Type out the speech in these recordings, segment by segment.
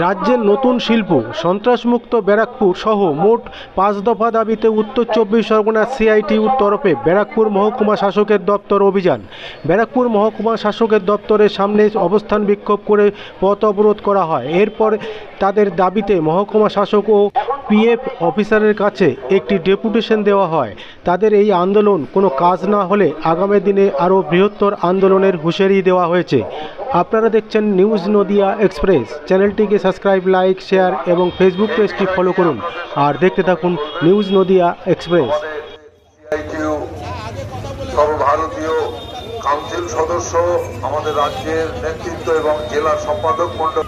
রাজ্যের নতুন শিল্প সন্ত্রাসমুক্ত ব্যারাকপুর সহ মোট 5 দফা দাবিতে উত্তর 24 পরগনা সিআইটিউর তরফে ব্যারাকপুর মহকুমা শাসকের দপ্তর অভিযান। ব্যারাকপুর মহকুমা শাসকের দপ্তরের সামনে অবস্থান বিক্ষোভ করে পথ অবরোধ করা হয়। এরপর তাদের দাবিতে মহকুমা শাসক ও পিএফ অফিসারের কাছে একটি ডেপুটেশন দেওয়া হয়। তাদের এই আন্দোলন কোনো কাজ না হলে আগামী দিনে আরও বৃহত্তর আন্দোলনের হুঁশিয়ারি দেওয়া হয়েছে। আপনারা দেখছেন নিউজ নদিয়া এক্সপ্রেস। চ্যানেলটিকে সাবস্ক্রাইব, লাইক, শেয়ার এবং ফেসবুক পেজটি ফলো করুন আর দেখতে থাকুন নিউজ নদিয়া এক্সপ্রেস। সর্বভারতীয় কাউন্সিল সদস্য, আমাদের রাজ্যের নেতৃত্ব এবং জেলা সম্পাদক মণ্ডল,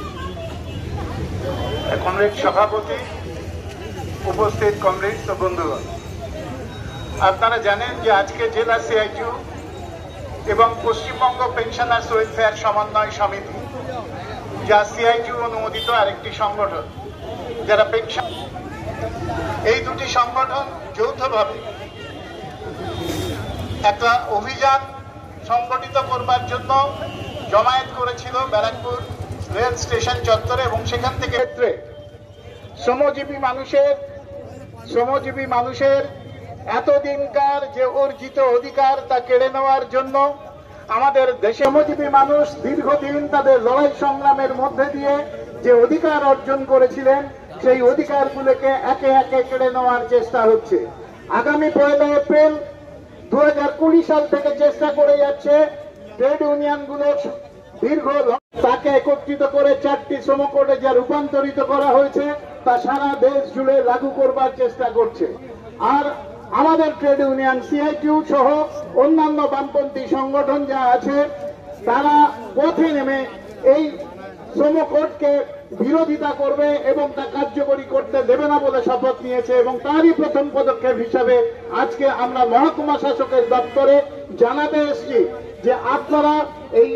কমরেড সভাপতি, উপস্থিত কমরেড ও বন্ধুগণ, আপনারা জানেন যে আজকে জেলা সিআইটিউ এবং পশ্চিমবঙ্গ পেনশনার্স ওয়েলফেয়ার সমন্বয় সমিতি, যা সিআইটিউ অনুমোদিত আরেকটি সংগঠন, যারা পেনশন, এই দুটি সংগঠন যৌথভাবে একটা অভিযান সংগঠিত করবার জন্য জমায়েত করেছিল ব্যারাকপুর রেল স্টেশন চত্বরে, এবং সেখান থেকে শ্রমজীবী মানুষের এতদিনকার যে অর্জিত অধিকার তা কেড়ে নেওয়ার জন্য আমাদের দেশে শ্রমজীবী মানুষ দীর্ঘদিন তাদের লড়াই সংগ্রামের মধ্যে দিয়ে যে অধিকার অর্জন করেছিলেন, সেই অধিকারগুলোকে একে একে কেড়ে নেওয়ার চেষ্টা হচ্ছে। আগামী 1 এপ্রিল 2020 সাল থেকে চেষ্টা করে যাচ্ছে ট্রেড ইউনিয়নগুলো দীর্ঘ তাকে একত্রিত করে 4টি শ্রম কোডে যা রূপান্তরিত করা হয়েছে তা সারা দেশ জুড়ে লাগু করবার চেষ্টা করছে। আর আমাদের ট্রেড ইউনিয়ন সিআইটিউ সহ অন্যান্য বামপন্থী সংগঠন যা আছে, তারা পথে নেমে এই শ্রম কোডকে বিরোধিতা করবে এবং তা কার্যকরী করতে দেবে না বলে শপথ নিয়েছে। এবং তারই প্রথম পদক্ষেপ হিসাবে আজকে আমরা মহকুমা শাসকের দপ্তরে জানাতে এসেছি যে আপনারা এই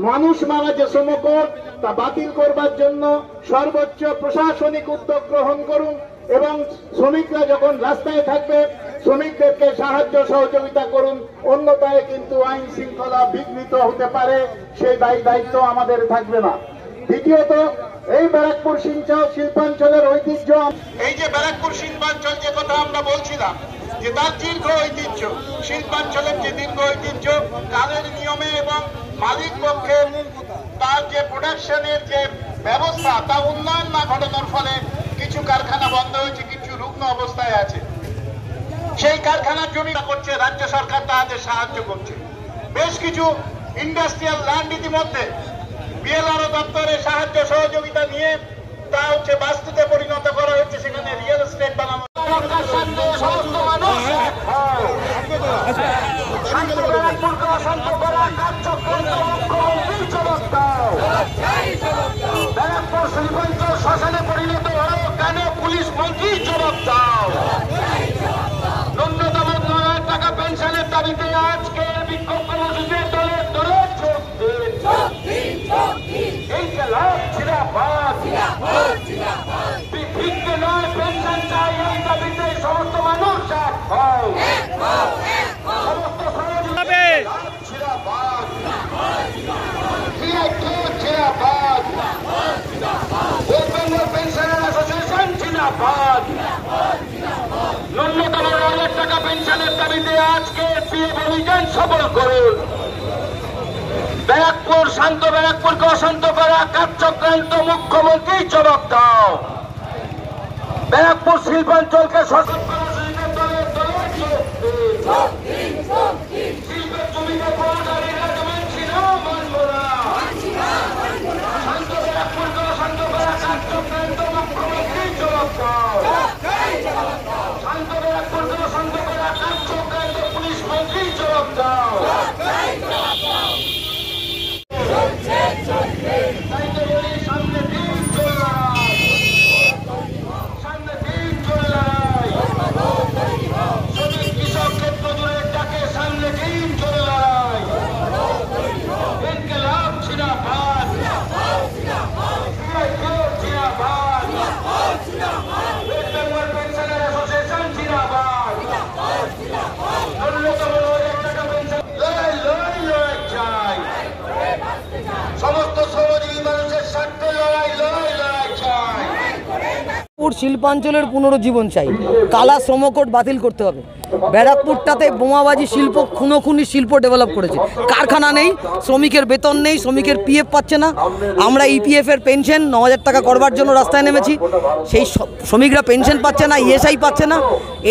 মানুষ মারা যে শ্রম কোড তা বাতিল করবার জন্য সর্বোচ্চ প্রশাসনিক উদ্যোগ গ্রহণ করুন, এবং শ্রমিকরা যখন রাস্তায় থাকবে শ্রমিকদেরকে সাহায্য সহযোগিতা করুন, অন্যথায় কিন্তু আইন শৃঙ্খলা বিঘ্নিত হতে পারে, সেই দায়িত্ব আমাদের থাকবে না। দ্বিতীয়ত, এই ব্যারাকপুর শিল্পাঞ্চলের ঐতিহ্য, এই যে ব্যারাকপুর শিল্পাঞ্চল যে কথা আমরা বলছিলাম যে তার দীর্ঘ ঐতিহ্য, শিল্পাঞ্চলের যে দীর্ঘ ঐতিহ্য, কাজের নিয়মে এবং মালিক পক্ষে তার যে প্রোডাকশনের যে ব্যবস্থা তা উন্নয়ন না ঘটানোর ফলে কিছু কারখানা বন্ধ হয়েছে, কিছু রুগ্ন অবস্থায় আছে। সেই কারখানার জমি করছে রাজ্য সরকার, তাদের সাহায্য করছে। বেশ কিছু ইন্ডাস্ট্রিয়াল ল্যান্ড ইতিমধ্যে বিএলআরও দপ্তরের সাহায্য সহযোগিতা নিয়ে তা হচ্ছে বাস্তুতে পরিণত করা হচ্ছে, সেখানে রিয়েল এস্টেট বানানো। সমস্ত মানুষ ব্যারাকপুর শিল্পাঞ্চল শ্মশানে পরিণত হলো কেন? পুলিশ মন্ত্রী জবাব দাও। ন্যূনতম 9,000 টাকা পেনশনের দাবিতে আজকে বিক্ষোভ কর্মসূচিতে দলে দলে যোগ দিন। এই লাভ জিন্দাবাদ, ভিক্ষে নয় পেনশন চাই, এই দাবিতে সমস্ত মানুষ এক হও। সমস্ত সহযোগী জিন্দাবাদ, জিন্দাবাদ, ওয়েস্ট বেঙ্গল পেনশনার অ্যাসোসিয়েশন জিন্দাবাদ। ন্যূনতম 9,000 টাকা পেনশনের দাবিতে আজকে পিএফ অভিযান সফল করুন। ব্যারাকপুর শান্ত, ব্যারাকপুরকে অশান্ত করা কার্যক্রান্ত মুখ্যমন্ত্রী জবাব দাও। ব্যারাকপুর শিল্পাঞ্চলকে সচেতন কর্মসূচিতে দলে দলে যোগ দিন। শিল্পের জমিতে বড়দারিরা মানছি না, মানব না। শান্ত ব্যারাকপুরকে অশান্ত করা কার্যক্রান্ত মুখ্যমন্ত্রী জবাব দাও। শান্ত ব্যারাকপুরকে অশান্ত করা কার্যক্রান্ত পুলিশ মন্ত্রী জবাব দাও। সামনে দিন চল লড়াই, সামনে দিন চল লড়াই। শিল্পাঞ্চলের পুনরুজ্জীবন চাই, কালা শ্রমকোড বাতিল করতে হবে। ব্যারাকপুরটাতে বোমাবাজি শিল্প, খুনোখুনি শিল্প ডেভেলপ করেছে। কারখানা নেই, শ্রমিকের বেতন নেই, শ্রমিকের পিএফ পাচ্ছে না। আমরা ইপিএফের পেনশন 9,000 টাকা করবার জন্য রাস্তায় নেমেছি, সেই শ্রমিকরা পেনশন পাচ্ছে না, ইএসআই পাচ্ছে না।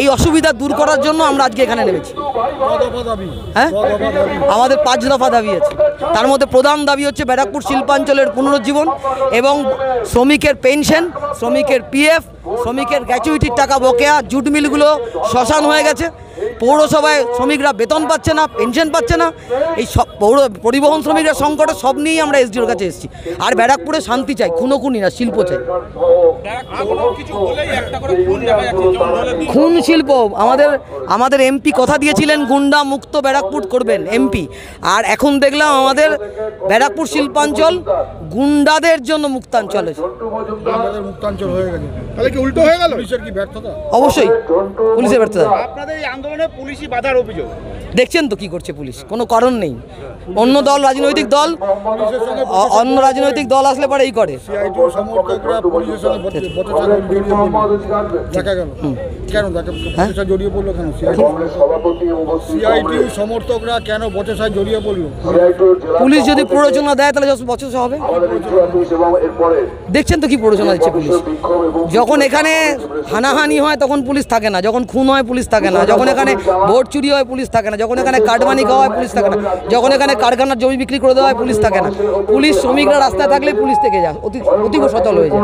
এই অসুবিধা দূর করার জন্য আমরা আজকে এখানে নেমেছি। হ্যাঁ, আমাদের 5 দফা দাবি আছে। তার মধ্যে প্রধান দাবি হচ্ছে ব্যারাকপুর শিল্পাঞ্চলের পুনরুজ্জীবন এবং শ্রমিকের পেনশন, শ্রমিকের পিএফ, শ্রমিকের গ্র্যাচুইটির টাকা বকেয়া। জুট মিলগুলো শ্মশান হয়ে গেছে। পৌরসভায় শ্রমিকরা বেতন পাচ্ছে না, পেনশন পাচ্ছে না। এই সব পরিবহন শ্রমিকরা সংকটে, সব নিয়েই আমরা এসডিওর কাছে এসেছি। আর ব্যারাকপুরে শান্তি চাই, খুনোখুনি না, শিল্প চাই। খুন শিল্প, আমাদের এমপি কথা দিয়েছিলেন গুন্ডা মুক্ত ব্যারাকপুর করবেন এমপি, আর এখন দেখলাম আমাদের ব্যারাকপুর শিল্পাঞ্চল গুন্ডাদের জন্য মুক্তাঞ্চল হয়েছে। মুক্তাঞ্চল হয়ে গেছে, তাহলে কি উল্টো হয়ে গেল? পুলিশের কি ব্যর্থতা? অবশ্যই পুলিশের ব্যর্থতা। আপনাদের এই আন্দোলনে পুলিশি বাধার অভিযোগ দেখছেন তো কি করছে পুলিশ, কোনো কারণ নেই। অন্য দল, রাজনৈতিক দল, অন্য রাজনৈতিক দল আসলে পরে এই করে। সিআইটির সমর্থকরা পুলিশের সঙ্গে বচসা জড়িয়ে পড়লো, দেখা গেল কেন বচসা জড়িয়ে পড়লো কেন? সিআইটির সমর্থকরা কেন বচসায় জড়িয়ে পড়লো? পুলিশ যদি প্ররোচনা দেয় তাহলে বচসা হবে। দেখছেন তো কি প্ররোচনা দিচ্ছে পুলিশ। যখন এখানে হানাহানি হয় তখন পুলিশ থাকে না, যখন খুন হয় পুলিশ থাকে না, যখন এখানে ভোট চুরি হয় পুলিশ থাকে না, যখন এখানে কাটমানি খাওয়া হয় পুলিশ থাকে না, যখন এখানে কারখানার জমি বিক্রি করে দেওয়া হয় পুলিশ থাকে না। পুলিশ, শ্রমিকরা রাস্তায় থাকলে পুলিশ থেকে যায়, অতীব সচল হয়ে যায়।